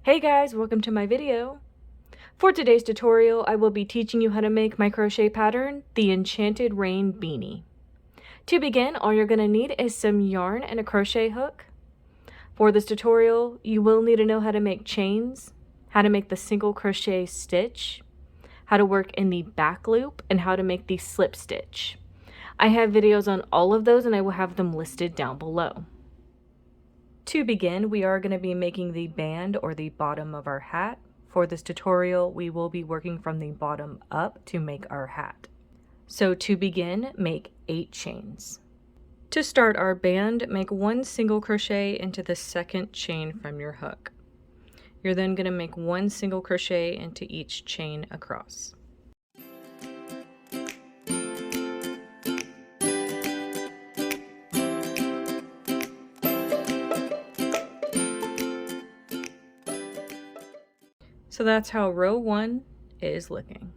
Hey guys, welcome to my video. For today's tutorial, I will be teaching you how to make my crochet pattern, the Enchanted Rain Beanie. To begin, all you're going to need is some yarn and a crochet hook. For this tutorial, you will need to know how to make chains, how to make the single crochet stitch, how to work in the back loop, and how to make the slip stitch. I have videos on all of those and I will have them listed down below. To begin, we are going to be making the band or the bottom of our hat. For this tutorial, we will be working from the bottom up to make our hat. So to begin, make 8 chains. To start our band, make 1 single crochet into the second chain from your hook. You're then going to make 1 single crochet into each chain across. So that's how row 1 is looking.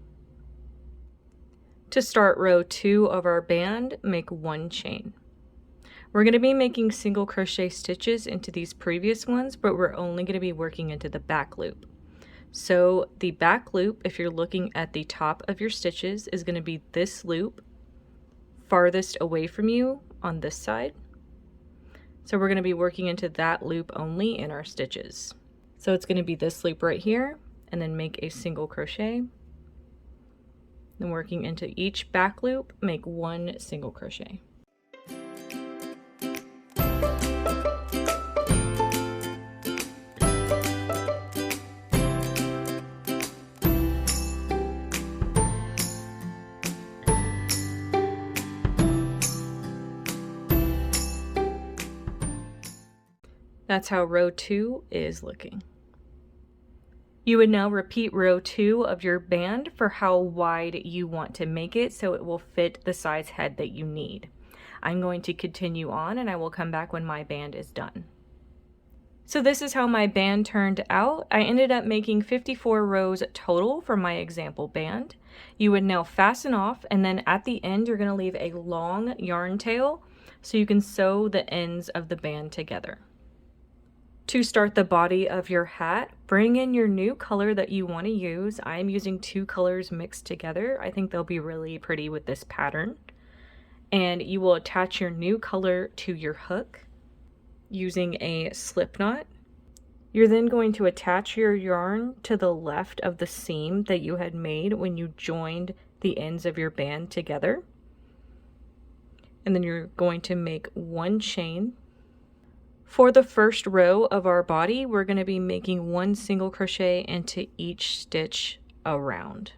To start row 2 of our band, make 1 chain. We're going to be making single crochet stitches into these previous ones, but we're only going to be working into the back loop. So the back loop, if you're looking at the top of your stitches, is going to be this loop farthest away from you on this side. So we're going to be working into that loop only in our stitches. So it's going to be this loop right here, and then make a single crochet. Then working into each back loop, make 1 single crochet. That's how row 2 is looking. You would now repeat row 2 of your band for how wide you want to make it so it will fit the size head that you need. I'm going to continue on and I will come back when my band is done. So this is how my band turned out. I ended up making 54 rows total for my example band. You would now fasten off, and then at the end you're going to leave a long yarn tail so you can sew the ends of the band together. To start the body of your hat, bring in your new color that you want to use. I'm using 2 colors mixed together. I think they'll be really pretty with this pattern. And you will attach your new color to your hook using a slip knot. You're then going to attach your yarn to the left of the seam that you had made when you joined the ends of your band together. And then you're going to make 1 chain. For the first row of our body, we're going to be making 1 single crochet into each stitch around.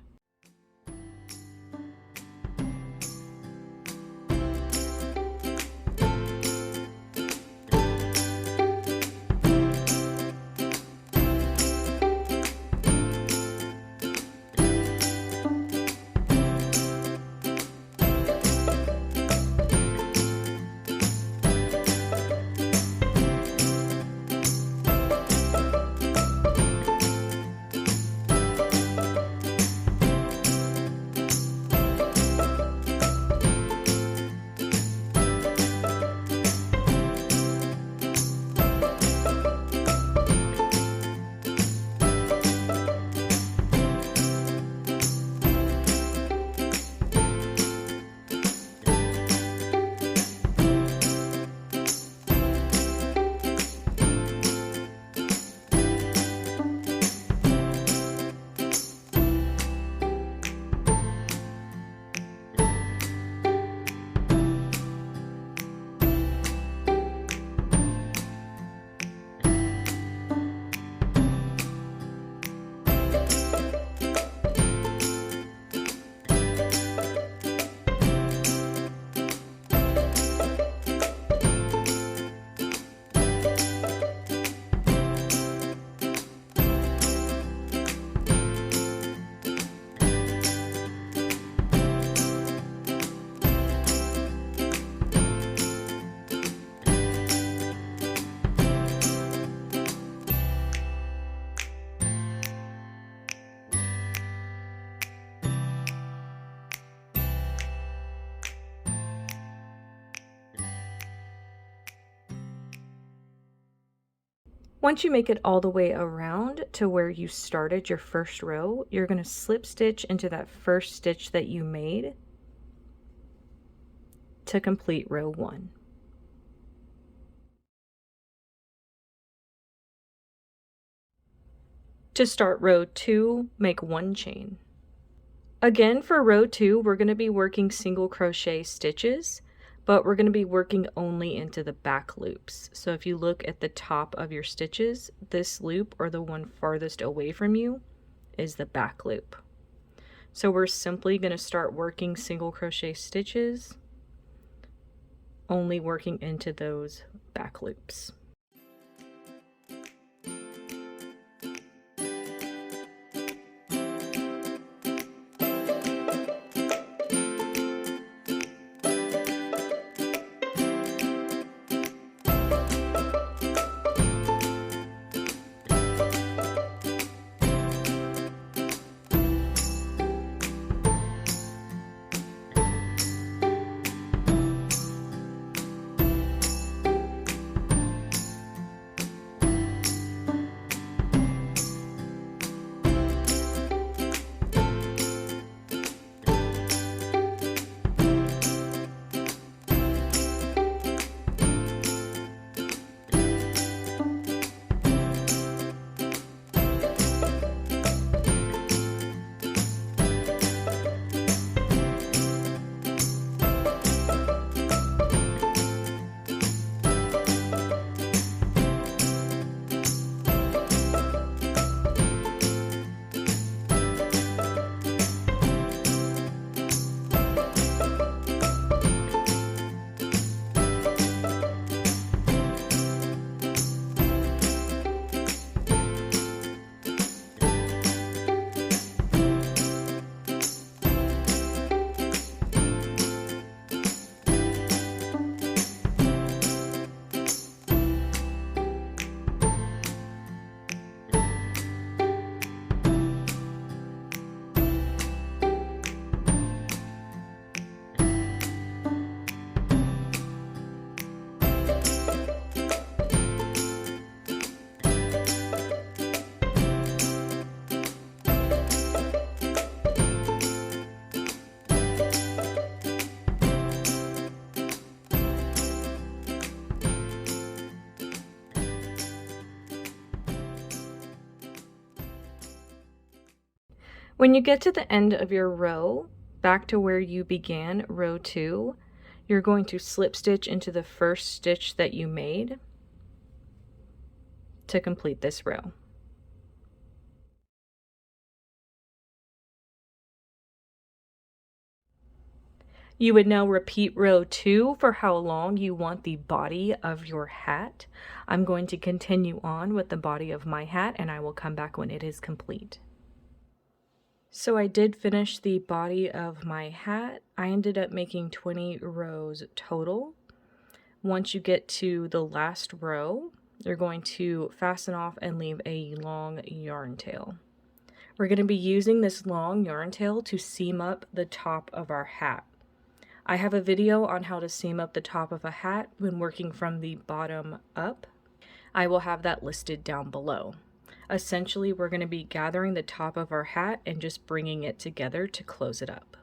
Once you make it all the way around to where you started your first row, you're going to slip stitch into that first stitch that you made to complete row 1. To start row 2, make 1 chain. Again, for row 2, we're going to be working single crochet stitches, but we're going to be working only into the back loops. So if you look at the top of your stitches, this loop, or the one farthest away from you, is the back loop. So we're simply going to start working single crochet stitches, only working into those back loops. When you get to the end of your row, back to where you began, row 2, you're going to slip stitch into the first stitch that you made to complete this row. You would now repeat row 2 for how long you want the body of your hat. I'm going to continue on with the body of my hat, and I will come back when it is complete. So I did finish the body of my hat. I ended up making 20 rows total. Once you get to the last row, you're going to fasten off and leave a long yarn tail. We're going to be using this long yarn tail to seam up the top of our hat. I have a video on how to seam up the top of a hat when working from the bottom up. I will have that listed down below. Essentially, we're going to be gathering the top of our hat and just bringing it together to close it up.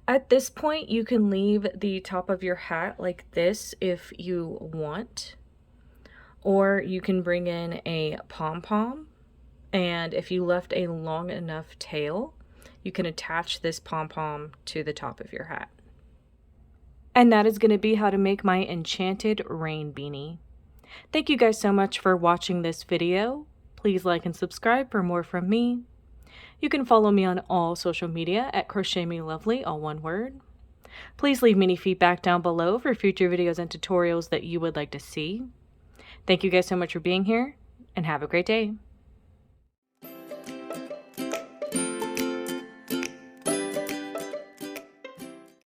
At this point, you can leave the top of your hat like this if you want, or you can bring in a pom-pom, and if you left a long enough tail, you can attach this pom-pom to the top of your hat. And that is going to be how to make my enchanted rain beanie. Thank you guys so much for watching this video. Please like and subscribe for more from me. You can follow me on all social media at crochetmelovely, all one word. Please leave me any feedback down below for future videos and tutorials that you would like to see. Thank you guys so much for being here, and have a great day.